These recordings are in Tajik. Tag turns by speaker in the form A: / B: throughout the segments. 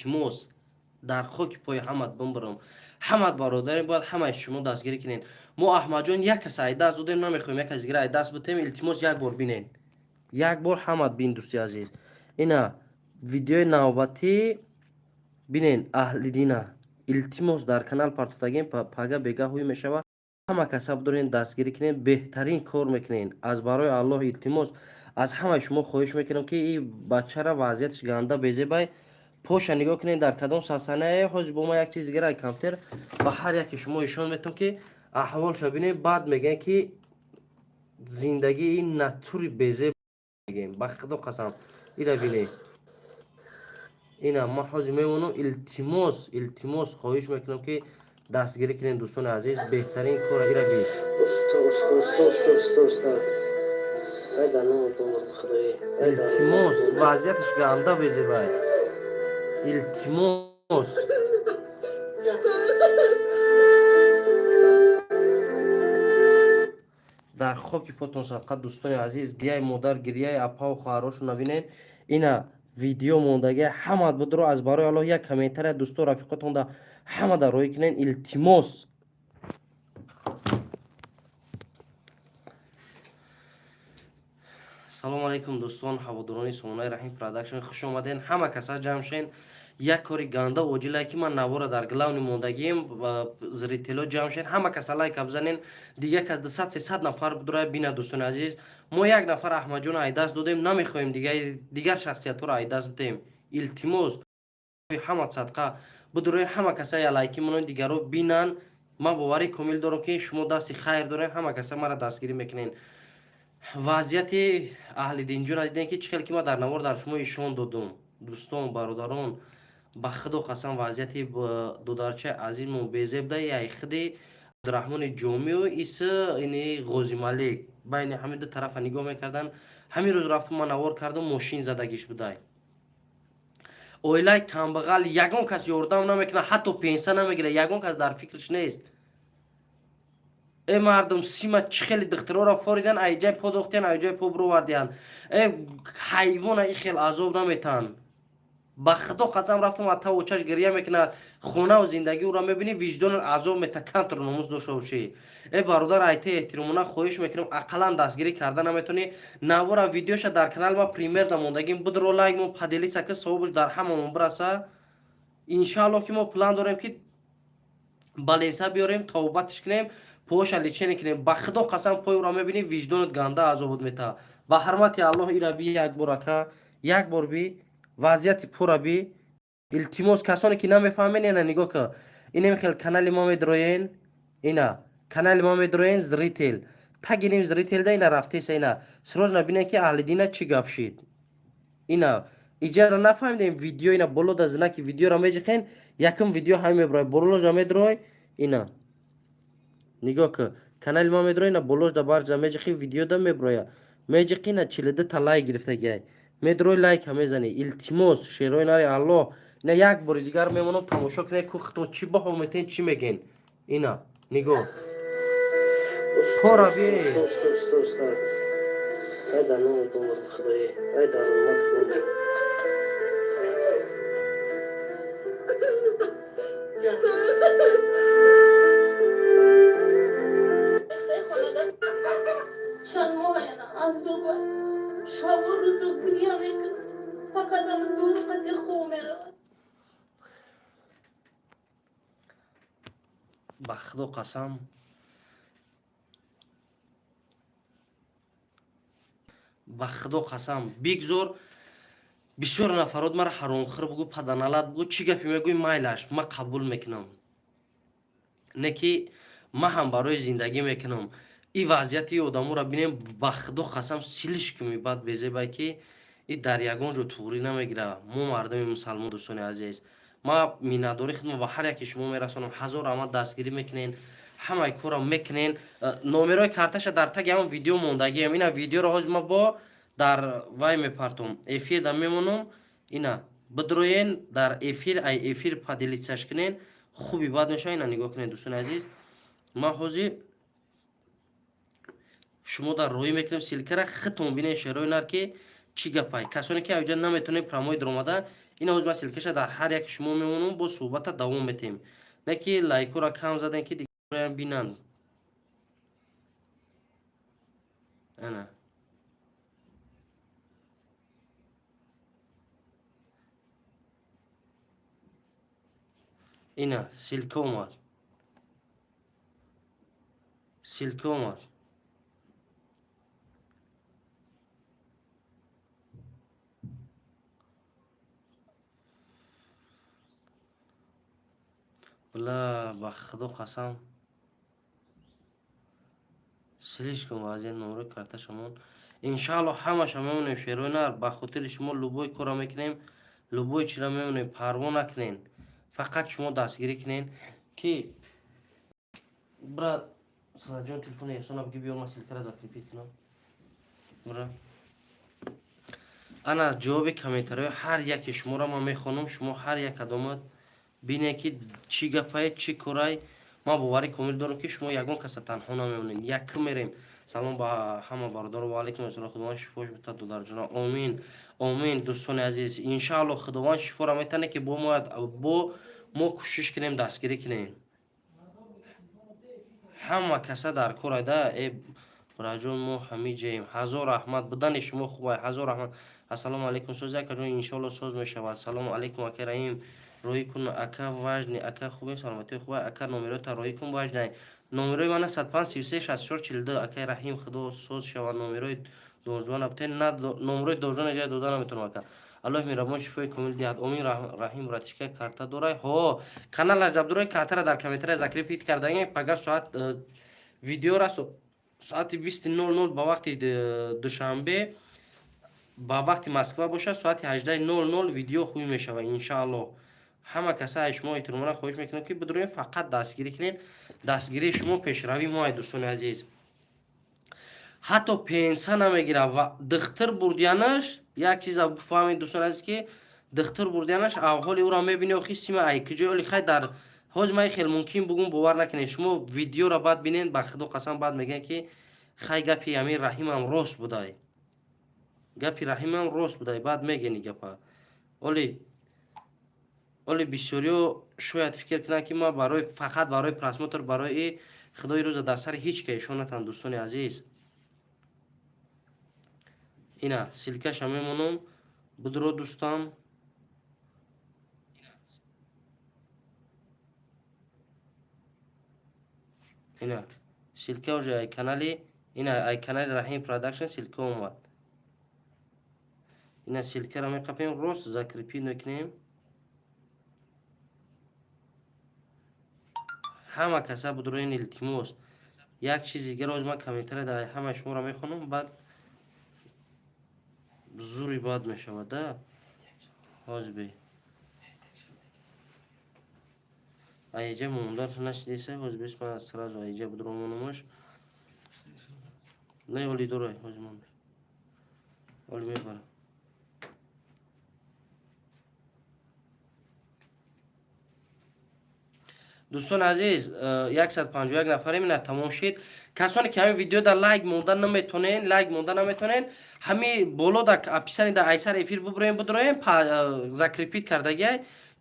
A: التماس در خاک پای حمد بمبرم حمد برادرین باید همه شما دستگیری کنین ما احمد جان یک کس ای دست دادیم نمیخوایم یک کس دیگه ای دست بتیم التماس یک بار بینین یک بار حمد بین دوستی عزیز اینا ویدیو نوبتی بینین اهل دینه التماس در کانال پارتوتاگین پاگا بگه هوی میشوه همه کسب دارین دستگیری کنین بهترین کار میکنین از برای الله التماس از همه شما خواهش میکنم که این بچه را وضعیتش گنده بیزه بای پوش نگاه کنین در کدام ساسانه حاضر با ما یک چیز دیگه کامپیوتر با هر یک شما ایشان میتونم که احوال شو ببینید بعد میگن که زندگی این ناتوری بیزه میگیم با خدا قسم اینا ببینید اینا ما حاضر میمونم التماس خواهش میکنم که دستگیری کنین دوستان عزیز بهترین کار اینا بی التماس وضعیتش گنده بیزه بای التماس در خاک پاتون صدقه دوستان عزیز گریه مادر گریه اپا و خواهراشو نبینین اینا ویدیو موندگی همه بود رو از برای الله یک کامنتر دوستو رفیقاتون دا همه در روی کنین التماس سلام علیکم دوستان هواداران سامانه رحیم پروداکشن خوش آمدین همه کسا جمع شین یک کاری گنده واجیله که من نوار در گلاون موندگیم زریتلو جمع شین همه کسا لایک بزنین دیگه که از 200-300 نفر بدره بینه دوستان عزیز ما یک نفر احمد جون ای دست دادیم نمیخوایم دیگر شخصیت رو ای دست بدیم التماس همه صدقه بدره همه کسا یا لایکی منون دیگر رو بینن ما باوری کامل دارم که شما دست خیر دارین همه کسا مرا دستگیری میکنین وضعیت اهل دین جون دیدین که چقدر که ما در نوار در شما ایشان دادم دوستان برادران با خدا قسم وضعیت دودارچه عظیم و بیزیب ده یا خدی عبدالرحمن جومی و ایسا اینی غازی ملک بین همین دو طرف نگاه میکردن همین روز رفتم من نوار کردم ماشین زدگیش بده اویلای کمبغل یگان کس یاردم نمیکنه حتی پنسه نمیگیره یگان کس در فکرش نیست ای مردم سیما خیلی دخترها را فاریدن ای جای پا دختین ای جای پا برو وردین ای حیوان ای خیلی عذاب نمیتن با خدا قسم رفتم حتی وچش گریه میکنه خونه و زندگی او را میبینی وجدان عذاب میتکن تر نموز داشته باشی ای برادر ایته احترامونه خواهش میکنم اقلا دستگیری کرده نمیتونی نوارا ویدیوش در کانال ما پریمیر نموندگیم بدرو لایک مو پدیلی سکه صحبش در هممون برسه انشالله که ما پلان داریم که بالیسا بیاریم توبتش کنیم پوش لیچین کنیم با خدا قسم پای را میبینی وجدانت گنده عذاب میتا با حرمت الله ایرا بی یک بار یک بار بی وضعیت پورا بی التماس کسانی که نمیفهمین اینا نگاه که این میخواد کانال ما میدروین اینا کانال ما میدروین زریتل تگینیم زریتل ده اینا رفته اینا سروج نبینه که اهل دینه چی گپ شید اینا اجازه نفهمیدیم ویدیو اینا بولو د زنکی ویدیو را میجخین یکم ویدیو همه برای بولو جا میدروی اینا نگاه که کانال ما میدروی اینا بولوش دا بار جا میجخی ویدیو دا میبرویا میجخی اینا 42 تا لایک گرفته گی میدروی لایک هم میزنی التماس شیروی ناری الله اینا یک بار دیگر میمونم تماشا کنه که ختم چی با میتین چی میگین اینا نگاه پورا بی هذا نوع دور خدای هذا المطلوب
B: چند ماه از صبح شب و روز گریه میکنم فقط هم دور قد خو میره
A: بخدا قسم بخدا قسم بگذار بسیار نفرات مرا حرامخور بگو پدنالت بگو چی گپی میگوی مایلش ما قبول میکنم نه که ما هم برای زندگی میکنم این وضعیتی آدمو را بینیم بخدا قسم سیلش کنی بعد بیزه بای که این در یگان رو توری نمیگیره ما مردم مسلمان دوستان عزیز ما مینداری خدمت با هر یکی شما میرسونم هزار آمد دستگیری میکنین همه کارا میکنین نمرای کارتش در تگ هم ویدیو موندگی هم اینا ویدیو را ما با در وای میپرتم افیر دم میمونم اینا بدروین در افیر پادلیتش کنین خوبی بعد میشه اینا نگاه کنین دوستان عزیز ما حاضر شما در روی میکنیم سیلکره ختم بینه شروع نر که چی گپای کسانی که اوجا نمیتونه پراموی در اومده این اوز ما سیلکش در هر یک شما میمونم با صحبت دوام میتیم، نه که لایک را کم زدن که دیگه بینن. انا اینا سیلک اومد، سیلک اومد. بلا با خدا قسم سلیش کن از این نمره کرده شما. انشالله همه شما میمونیم شیرونر، با خاطر شما لوبوی کارا میکنیم، لوبوی چرا میمونیم پروا نکنین، فقط شما دستگیری کنین که برا سراجان تلفن یحسان بگی بیار ما سلکر از اکلیپیت کنم. برا انا جواب کامنتاری هر یک شما را ما میخونم، شما هر یک کدامت بینه که چی گپای چی کارای. ما باوری کامل دارم که شما یگان کس تنها نمیمونین، یک میریم. سلام با همه برادر و علیکم السلام. خداوند شفاش بده دو در جنا. آمین آمین. دوستان عزیز ان شاء الله خداوند شفا را میتونه که با ما کوشش کنیم دستگیری کنیم. همه کسا در کار ده ای براجون ما همه جیم. هزار رحمت بدن شما خوبه، هزار رحمت. السلام علیکم سوزا کجا ان شاء الله سوز میشود. سلام علیکم اکا رحیم روی کن اکا واجنی اکا خوبه سلامتی خوبه اکا نمره تا روی کن واجنی. نمره من 105 33 64 42 اکا رحیم خدا سوز شود. نمره دورجوان ابتن نه نمره دورجوان جای دودن نمیتونم اکا. الله میرمون شفای کامل دهد. امین رحیم راتشکه کارتا دورای ها کانال اجاب دورای کارتا را در کامنتری ذکر پیت کردن. پگاه ساعت ویدیو را ساعت 20:00 با وقت دوشنبه با وقت مسکو باشه ساعت 18:00 ویدیو خوبی میشه و ان شاء الله همه کسای شما احترام خواهش میکنم که بدون فقط دستگیری کنین. دستگیری شما پیشروی ما دوستان عزیز. حتی پنسه نمیگیره و دختر بردیانش یک چیز بفهمید دوستان عزیز که دختر بردیانش احوال او را میبینه و خیلی ما ای کجا ولی خیلی در حوز ما خیلی ممکن بگم باور نکنید. شما ویدیو را بعد ببینید با خدا قسم بعد میگن که خیلی گپی امیر رحیم هم راست بوده، گپی رحیم هم راست بوده بعد میگن گپا. ولی بسیاری شاید فکر کنن که ما برای فقط برای پرسموتر برای خدای روز در سر هیچ که ایشون نتن. دوستان عزیز اینا سلکش هم میمونم بدرو دوستان. اینا سلکه و جای کانالی اینا ای کانال رحیم پروداکشن سلکه اومد. اینا سلکه را میقپیم روز ذکر پی نکنیم. همه کسا بدروین التماس یک چیزی دیگه روز ما کامنتری در همه شما را میخونم بعد زوری باد میشود ده حاجبی ایجا موندار نشدیسه حاجبی اسم سراز و ایجا بدرومونمش نه ولی دوره حاجمان ولی میبرم. دوستان عزیز 151 نفر اینا تمام شد. کسانی که همین ویدیو در لایک موندن نمیتونین همین بالا در اپیسانی در ایسر افیر ببرین بدروین ذکر پیت کردگی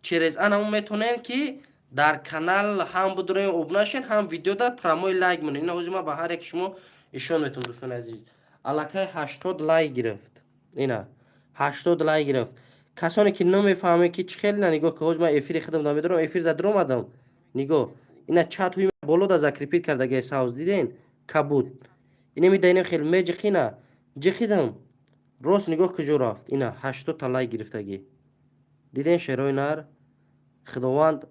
A: چیز انا میتونین که در کانال هم بدروین obuna شین هم ویدیو در پراموی لایک مونین. اینا ما به هر یک شما ایشون میتون. دوستان عزیز الکی 80 لایک گرفت. اینا 80 لایک گرفت. کسانی که نمیفهمه که چه خیلی نگاه که ما افیر خدمت نمیدارم افیر در درو مدام نگاه اینا چت هوی بالا دا ذکر پیت کردگی ساوز دیدین کبود اینه میدینیم خیلی میجخینا جخیدم روز نگاه کجا رفت. اینا 80 تا لایک گرفتگی دیدین شیروی نار. خداوند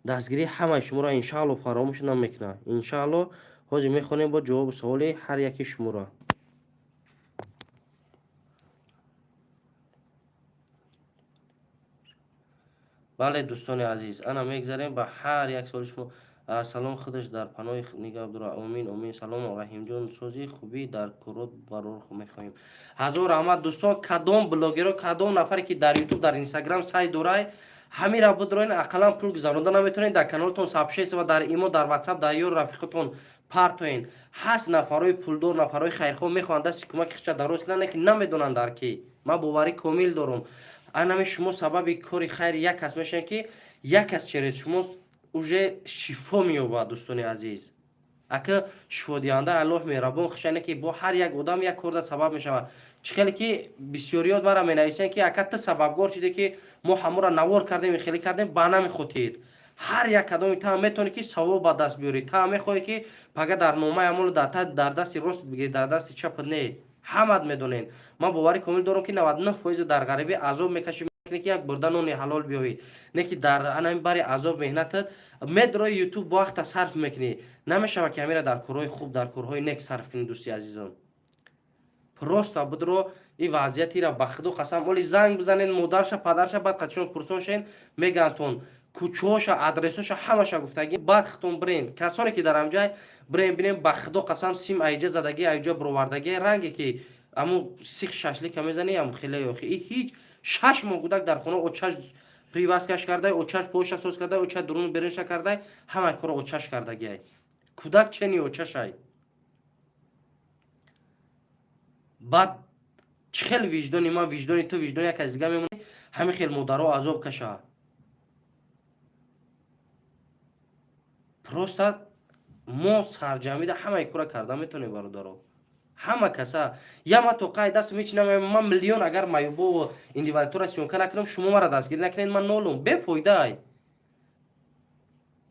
A: دستگیری همه شما را انشاءالله فراموش نمیکنه. انشاءالله حاجی میخونیم با جواب سوال هر یکی شما را. بله دوستان عزیز انا میگذاریم به هر یک سوال شما. سلام خودش در پناه نگاه داره. امین امین. سلام رحیم جان سوزی خوبی در کرود برور میخوایم. هزار رحمت دوستان. کدام بلاگر و کدام نفری که در یوتیوب در اینستاگرام سای دورای همین را بدروین اقلا پول گذروندن نمیتونین در کانالتون سابسکرایب و در ایمو در واتساپ در یور رفیقتون پارتوین هست نفرای پولدار نفرای خیرخواه میخوان دست کمک خچ درست کنن که نمیدونن در کی. ما باوری کامل دارم анами шумо сабаби кори хайр як кас мешавед ки як кас через шумо уже шифо меёбад. дӯстони азиз, ака шифодиҳанда аллоҳ меҳрабон хушайне ки бо ҳар як одам як корда сабаб мешавад. чикали ки бисёриёт мара менависанд ки ака ты сабабгор шиде ки мо ҳамора навор кардем хеле кардем ба нами хотир. ҳар як кадоми та метавонӣ ки савоб ба даст биёрӣ. та мехоҳӣ ки пага дар номаи амол дар дасти рост бигирӣ, дар дасти чапат не. ҳамат медонен. ман бовари комил дорам ки 99% дар ғарибӣ азоб мекашӣ ки як бурда нони ҳалол биёвӣ, не ки дар анами бари азоб меҳнатат медрои ютуб бо вақта сарф мекунӣ. намешава ки ҳамира дар корҳои хуб, дар корҳои нек сарф кунӣ. дӯсти азизам, просто будро ин вазъиятира ба худо қасам оли занг бизанен модарша падарша баъд қачон пурсоншен мегӯянд кӯчаҳоша адресоша ҳамаша гуфтагӣ баъд хитон бирен. касоне ки дар ҳамҷай бирен бинем ба худо қасам сим айҷа задагӣ айҷа бировардагӣ ранге ки аму сих шашлика мезанӣ ам хеле ёхи и ҳеҷ 6 моҳ гудак дар хона очаш привазкаш кардай, очаш поша соз кардай, очаш дурун беренша кардай, ҳама кора очаш кардагиай. кудак чени очашай. баъд чӣ хел виҷдони ман, виҷдони ту, виҷдони як кас дига мемонӣ, ҳамин хел модаро азоб каша. просто мо сарҷамида ҳамаи кора карда метавонем бародаро. ҳама каса яма то қай даст мечинам ман миллион агар маюбо индивидуалитора сёнка накунам шумо мара дастгирӣ накунед ман нолум бефоидай.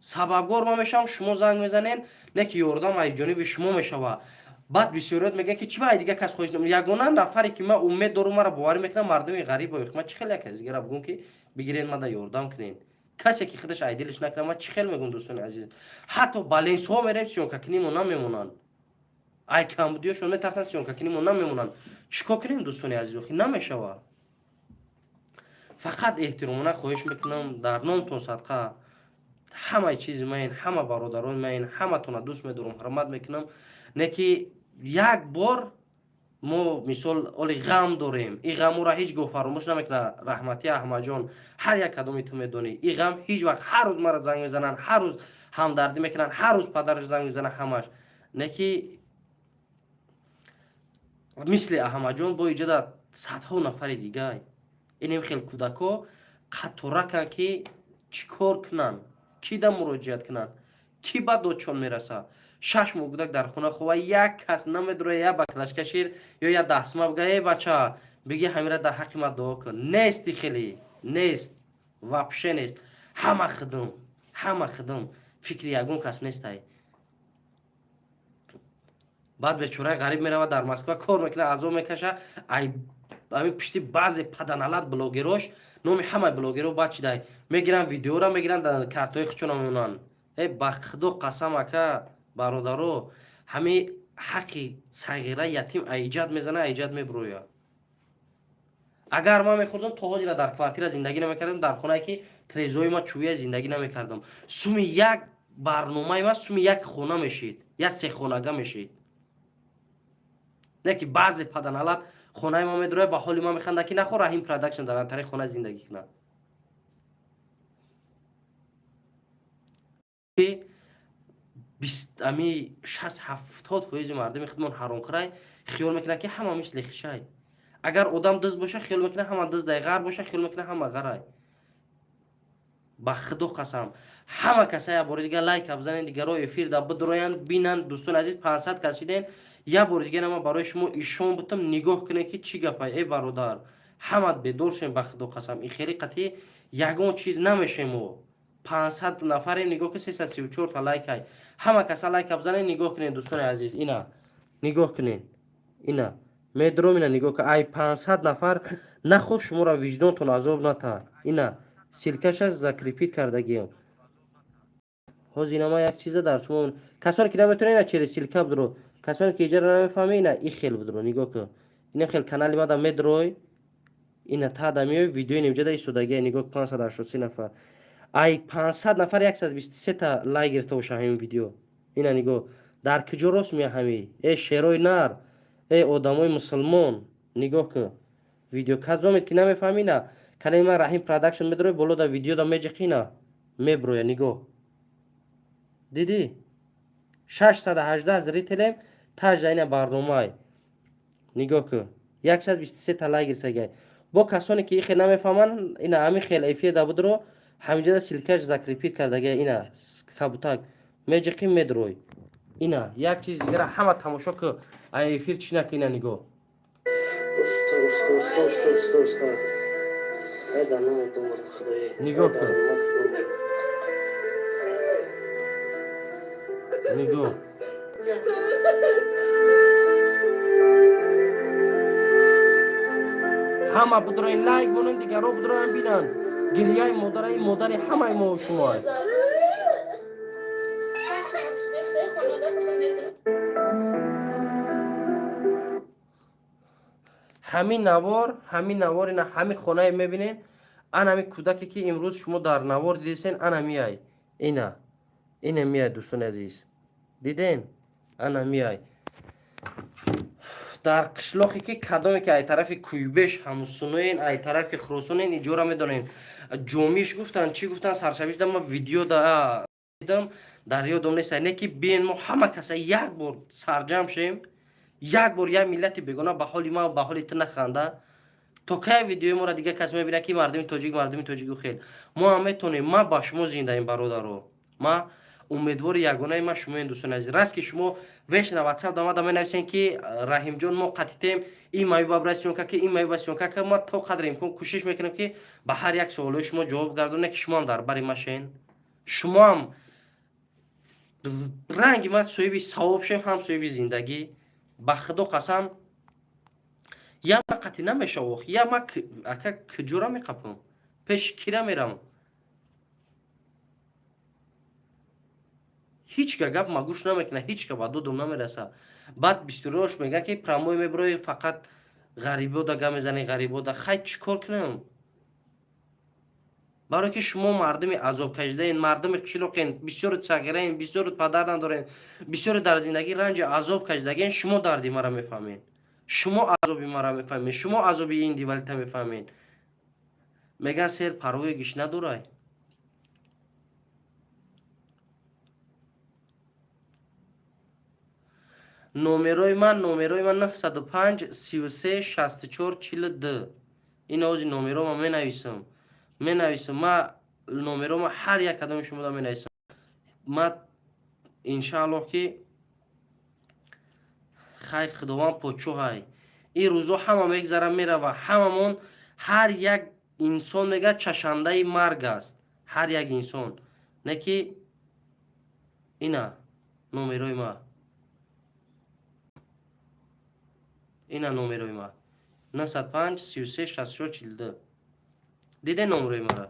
A: сабабгор ман мешавам, шумо занг мезанен, не ки ёрдам аз ҷониби шумо мешава. баъд бисёриёт мегӯянд ки чӣ баъд дига кас хоҳиш намекунад. ягона нафаре ки ман умед дорум мара боварӣ мекунам мардуми ғариб оёх. ман чӣ хел як кас дигара бигӯм ки бигиред мада ёрдам кунед. касе ки худаш айдилиш накунад ман чӣ хел мегӯм. дӯстони азиз, ҳатто ба ленсҳо мерем сёнка кунимо намемонанд. ай камбудиёшон метарсанд сёнка кунимо намемонанд. чикор кунем дӯстони азиз? охи намешава. фақат эҳтиромона хоҳиш мекунам дар номтон садқа ҳамаи чизи маин, ҳама бародарони маин, ҳаматона дӯст медорам, ҳурмат мекунам. не ки як бор мо мисол оли ғам дорем, ин ғамура ҳеҷ гоҳ фаромӯш намекунад. раҳмати аҳмадҷон, ҳар як кадоми ту медонӣ ин ғам ҳеҷ вақт ҳар рӯз мара занг мезананд, ҳар рӯз ҳамдардӣ мекунанд, ҳар рӯз падараш занг мезанад ҳамаш. не ки мисли аҳмадҷон бо иҷода садҳо нафари дигай инем хел кӯдако қатораканд ки чӣ кор кунанд, ки да муроҷиат кунанд, ки ба додчон мераса. 6 моҳ гудак дар хона хова як кас намедуроя я ба клашкашир ё я дастма бга эй бача биги ҳамира дар ҳаққи ман дуо кун. нести хеле нест, вапше нест. ҳама худум фикри ягон кас нестай. баъд бечораи ғариб меравад дар москва кор мекунад, азоб мекаша. ами пишти баъзе паданалат блогерош номи ҳамаи блогеро баъд чидай мегиранд видеора мегиранд картои худчона мемонанд. ба худо қасам ака бародаро ҳами ҳаққи сағира ятим айҷад мезана, айҷад мебуроя. агар ман мехӯрдам то ҳозира дар квартира зиндагӣ намекардам, дар хонае ки трезои ма чӯбия зиндагӣ намекардам. суми як барномаи ма суми як хона мешид, як сехонага мешид. не ки баъзе паданалат хонаи ма медуроя ба ҳоли ма механда ки нахо Rahim Production дар антари хона зиндагӣ кунад. ами 60-70% мардуми худмон ҳаромхӯрай хиёл мекунад ки ҳама мисли хишай. агар одам дӯст боша хиёл мекунад ҳама дӯстай, ғар боша хиёл мекунад ҳама ғарай. ба худо қасам ҳама каса як бори дига лайка бизанен, дигаро эфирда бидроянд бинанд. дӯстони азиз 500 кас шиден. як бори дига ман барои шумо ишон бутам нигоҳ кунед ки чӣ гапай. эй бародар ҳамат бедоршем ба худо қасам. ин хеле қатъи ягон чиз намешем. мо 500 нафарем, нигоҳ ки 334 та лайкай. ҳама каса лайка бизанен, нигоҳ кунед дӯстони азиз. ина нигоҳ кунед, ина медром, ина нигоҳ кунед. ай 500 нафар нахо шуморо виҷдонтон азоб ната. ина силкаша закрепит кардагиам. ҳозир ина ман як чиза дар шумо касоне ки наметавонед ина через силка бидро, касоне ки иҷара намефаҳмед ина ин хел бидро нигоҳ кун. ина хел канали мада медрой, ина тада меои видеои немҷада истодагия. нигоҳ 583 нафар. ай 500 нафар 123 та лайк гирифта боша ҳамин видео. ина нигоҳ дар куҷо рост мея ҳами. шерои нар, одамои мусалмон, нигоҳ кун. видео кадзомед ки намефаҳми ина канали ман Rahim Production медрой боло да видео да меҷиқина меброя. нигоҳ диди 618 зрителем тажда ина барномаи. нигоҳ кун 123 та лайк гирифтагиай. با کسانی که خیلی نمیفهمن اینا همین خیلی ایفیه دا بود رو همینجا سیلکش زکریپیت کردگی اینا کبوتک میجقی میدروی اینا یک چیز دیگه را همه تماشا که ایفیر چی نکنه نگو استا ایدانو دور خدای نگو کن نگو همه بدروین لایک بونن دیگه رو بدروین بینن گریه مادر همه ما و شما همین نوار اینا همین خانه میبینین ان همین کودکی که امروز شما در نوار دیدین ان میای اینا میای دوستان عزیز دیدین ان میای در قشلاقی که کدامی که ای طرف کویبش همسونین ای طرف خروسونین اینجورا میدونین جومیش گفتن چی گفتن سرشویش دم ویدیو دا دیدم در یادم نیست نه که بین ما همه کسا یک بار سرجم شیم یک بار یک ملت بگونه به حال ما به حال تو نخنده تو که ویدیو ما را دیگه کس میبینه که مردم توجیک خیل ما هم میتونیم ما با شما زنده این برادرو ما امیدوار یگانه ما شما این دوستان عزیز راست که شما ویش نه واتساپ دما دما نوشتین که رحیم جان ما قطعیم این مایو وابراسیون که این مایو وابراسیون که ما تو قدر امکان کوشش میکنیم که به هر یک سوال شما جواب گردونه که شما هم در بر ماشین شما هم رنگ ما صاحب ثواب شیم هم صاحب زندگی با خدا قسم یا ما قطعی نمیشه وقت یا ما اکا کجورا میقپم پیش کیرا میرم هیچ که گپ ما گوش نمیکنه هیچ که با دودم نمیرسه بعد بیستوروش میگه که پراموی میبروی فقط غریبو دا گم میزنی غریبو دا خیلی چیکار کنم برای که شما مردم عذاب کشیده این مردم قشلوقین بسیار صغیره این بسیار پدر ندارین بسیار در زندگی رنج عذاب کشیده شما دردی مرا میفهمین شما عذابی مرا میفهمین شما عذابی این دیوالتا میفهمین میگن سر پروی گیش ندارای نومروی من 905 33 64 42 این اوزی نومرو ما می نویسم ما نومرو ما هر یک کدام شما دا می نویسم ما انشاءالله که خیلی خداوند پوچو های این روزا همه میگذرم میره و هممون هر یک انسان میگه چشنده مرگ است هر یک انسان نه که اینا نومروی ما اینا نومروی ما 905 33 64 42 دیده نومروی ما را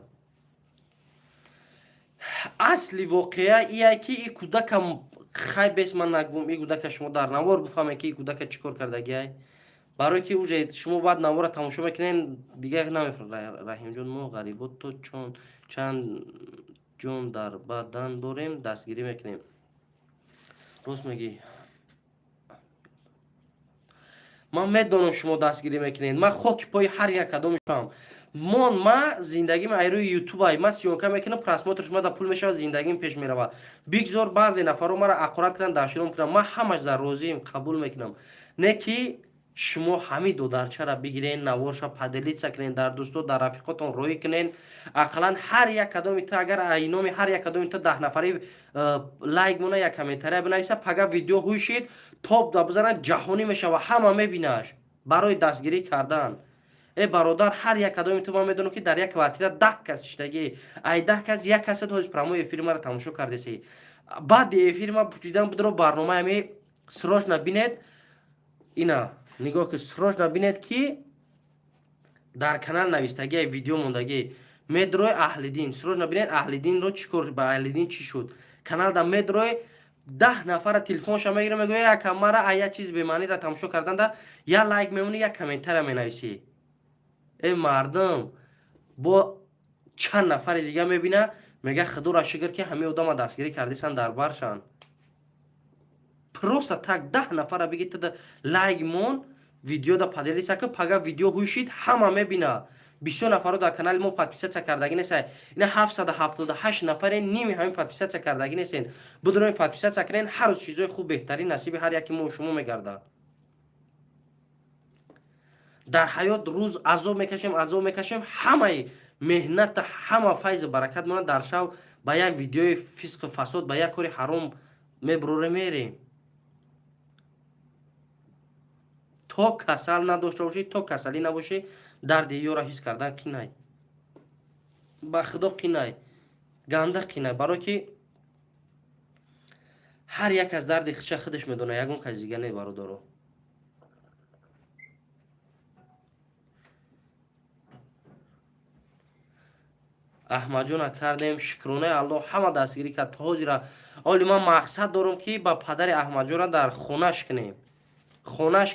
A: اصلی واقعه ایه که این کودکم خیلی بیس من نگم این کودک شما در نوار بفهمه که این کودک چیکار کردگی برای که اوجه شما بعد نوار تماشا میکنین دیگه نمیفرد رحیم جون ما غریبات تو چون چند جون در بدن داریم دستگیری میکنیم راست میگی من میدونم شما دستگیری میکنین من خاک پای هر یک کدام شم ما زندگی ما ایرو یوتیوب ای ما سیونکا میکنم پراسموتر شما دا پول میشه زندگیم پیش میره بگذار بعضی نفرا مرا اقرات کردن داشتم کنم ما همش در روزیم قبول میکنم نه که شما همین دو درچه را بگیرین نوارشا پدلیت سکنین در دوستو در رفیقاتون روی کنین اقلا هر یک کدام تا اگر اینومی هر یک کدام تا 10 نفری لایک مونه یا کامنتری بنویسه پگا ویدیو هوشید توپ دا بزنه جهانی میشه و همه میبینش برای دستگیری کردن ای برادر هر یک کدام تو ما میدونم که در یک کوالیته 10 کس شدگی ای 10 کس یک کس تو پرومو فیلم را تماشا کرده سی بعد فیلم پوچیدم بدرو برنامه می سروشنا بینید اینا نگاه که سرچ بینید که در کانال نوشتگی ویدیو موندگی مدروی اهل دین سرچ بینید اهل دین رو چیکار با اهل دین چی شد کانال دا مدروی 10 نفر تلفن شما میگیره میگه یا کامرا ایا چیز به معنی را تماشا کردن دا یا لایک میمونه یا کامنتر مینویسی ای مردم با چند نفر دیگه میبینه میگه خدا را شکر که همه آدم دستگیری کردیسن در برشان просто так 10 نفر بگید تا لایک مون ویدیو دا پادلیس که پگا ویدیو هوشید همه میبینه 20 نفر در کانال ما پادپیسیت کردگی نیست اینا 778 نفر نیمی همین پادپیسیت کردگی نیستین بدون پادپیسیت کردن هر روز چیزای خوب بهترین نصیب هر یکی ما و شما میگرده در حیات روز عذاب میکشیم همه مهنت همه فیض برکت مونه در شب با یک ویدیوی فسق و فساد با یک کاری حرام میبروره میریم. تو کسل نداشته باشی، تو کسلی نباشی، درد یو را حس کردن کی نای، با خدا کی نای، گنده کی نای، برای که هر یک از درد خودش میدونه، یگون کسی دیگه نه برادرو. احمد جون کردیم شکرانه الله همه دستگیری کرد تازی را. اولی ما مقصد دارم که با پدر احمد جون را در خونش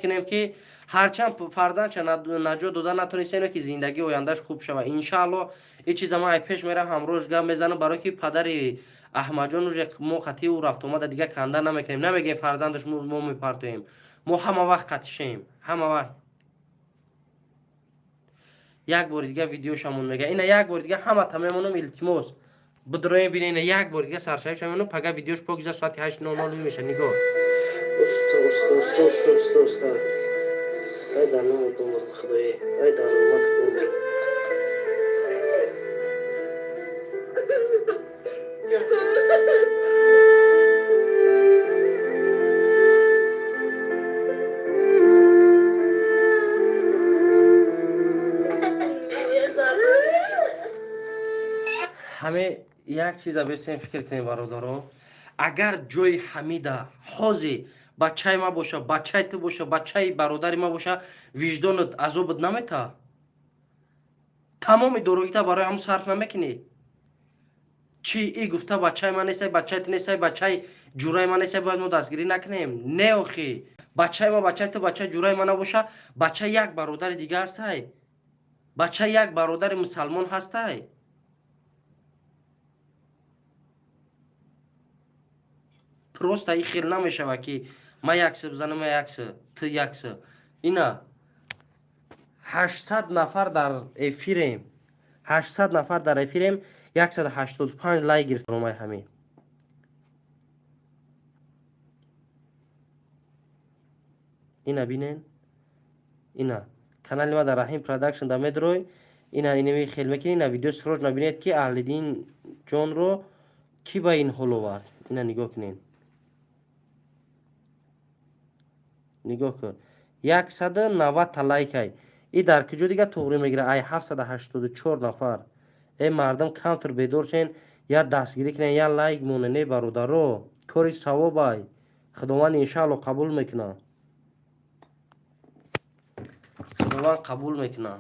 A: کنیم که هرچند فرزند چه نجات دادن نتونسته اینو که زندگی آیندهش خوب شود ان شاء الله. این چیز ما ای پیش میره همروز گام بزنم برای که پدر احمد جون رو ما خطی او رفت اومد دیگه کنده نمیکنیم، نمیگیم فرزندش ما میپرتویم، ما همه وقت خطشیم، همه وقت. یک بار دیگه ویدیوشمون میگه اینا، یک بار دیگه همه تمامونم التماس بدروی ببینین یک بار دیگه سرشایش همونو پگا ویدیوش پاکیزه ساعت 8:00 میشه. نگاه است ای در نام تو خدای، ای در نام تو همه یک چیز بسیم فکر کنیم برادرو. اگر جای حمیده حوزی بچه ما باشه، بچه تو باشه، بچه برادر ما باشه، وجدانت عذابت نمیته، تمام دروغیت برای هم صرف نمیکنی. چی ای گفته بچه ما نیست، بچه تو نیست، بچه جورای ما نیست، باید ما دستگیری نکنیم؟ نه اخی، بچه ما بچه تو بچه جورای ما نباشه، بچه یک برادر دیگه هست، بچه یک برادر مسلمان هست. پروست ای خیل نمیشه که ما یکس بزنم، یکس تو یکس. اینا 800 نفر در افیریم، 800 نفر در افیریم، 185 لایک گرفت رومای همین. اینا بینین، اینا کانال ما در رحیم پروداکشن در مدروی. اینا اینمی خیل میکنی. اینا ویدیو سروش نبینید که اهل دین جان رو کی با این هلو ورد. اینا نگاه کنین، نگاه کن 190 لایک ای. ای در کجا دیگه توغری میگیره؟ ای 784 نفر. ای مردم کانتر بیدور شین، یا دستگیری کنین یا لایک مونه. نه برادرو کاری ثواب ای، خداوند انشاءالله قبول میکنه، خداوند قبول میکنه.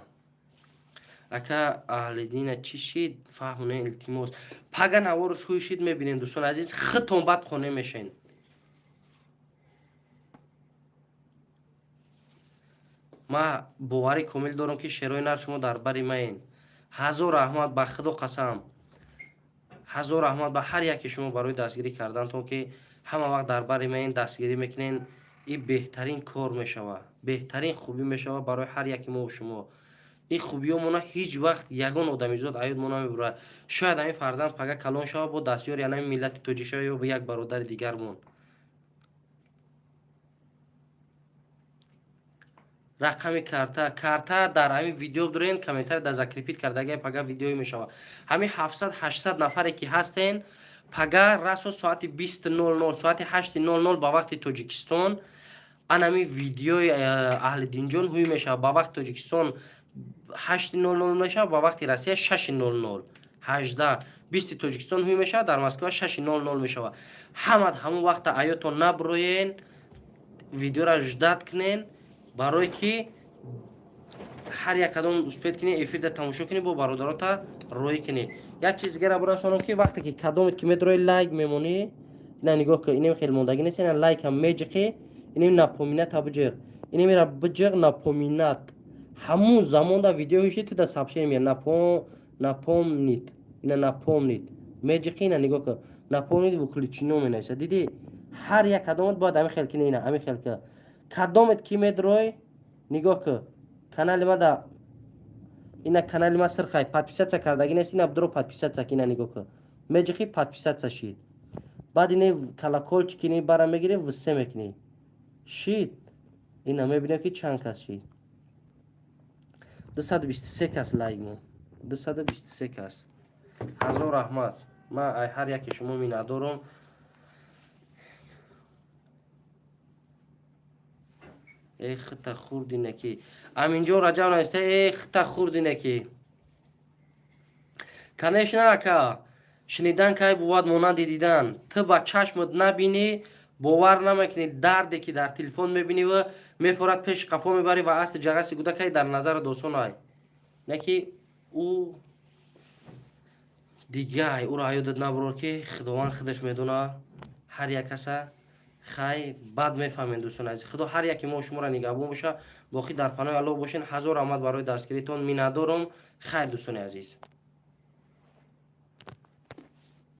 A: اکا اهل دین چی شید فهمونه التماس پگا نوارش خوی شید میبینین دوستان عزیز، خطون بد خونه میشین. ما باوری کامل دارم که شیرای نر شما در بری ماین. هزار رحمت به خدا قسم، هزار رحمت به هر یکی شما برای دستگیری کردن تو که همه وقت در بری ماین دستگیری میکنین. این بهترین کار میشوه، بهترین خوبی میشوه برای هر یکی ما و شما. این خوبی همونا هیچ وقت یگان آدمیزاد عیود ما نمیبره. شاید همین فرزند پگه کلان شوه با دستیار یعنی ملت توجی شوه یا با یک برادر دیگر مون. رقم کارتا در همین ویدیو دارین، کامنتر در ذکر پیت کرده اگه پگه ویدیوی میشوه. همین 700-800 نفری که هستین پگه رسو ساعت 20:00 ساعت 8:00 با وقت تاجیکستان انمی ویدیوی اهل دین جان هوی میشه. با وقت تاجیکستان 8:00 میشه، با وقت روسیه 6:00 18:20 تاجیکستان هوی میشه، در مسکو 6:00 میشه. همون وقت ایاتون نبروین ویدیو را جدت کنین برای که هر یک کدام اسپید کنی افید تماشا کنی با برادراتا روی کنی. یک چیز دیگه را برای سانم که وقتی که کدامت که میدروی لایک میمونی نه نگاه که اینم خیلی موندگی نیست. نه لایک هم میجقی، اینم نپومینت بجق، اینم را بجق نپومینت همون زمان دا ویدیو هیچی تو دا سابشین میاد نپومنیت، اینا نپومنیت میجقی. نه نگاه که نپومنیت و کلیچینو می نویسه. دیدی هر یک کدامت باید همین خیل کنی. اینا همین خیل که کدامت کی میدروی نگاه که канали ма да ина канали ма срхай подписаться кардагӣ нест. ина бдро подписаться ки ина нигоҳ кун меҷихи подписаться шид. баъд ина колокольчик ини бара мегири все мекунӣ шид. ина мебинем ки чанд кас шид. 223 کس لایک مون 223 کس هزار رحمت من هر یکی شما می ندارم ای خطا خوردی نکی همینجا رجب نایسته ای خطا خوردی نکی کنشنه که شنیدن که بود مانند دیدن تو با چشمت نبینی باور نمیکنی دردی که در تلفن میبینی و میفورد پیش قفا میبری و اصل جگسی گوده که در نظر دوستان های نکی او دیگه او را یادت نبرو که خداوند خودش میدونه هر یک کسا خی بعد میفهمین دوستان عزیز خدا هر یکی ما شما را نگهبان باشه باقی در پناه الله باشین هزار رحمت برای دستگیریتون می ندارم خیر دوستان عزیز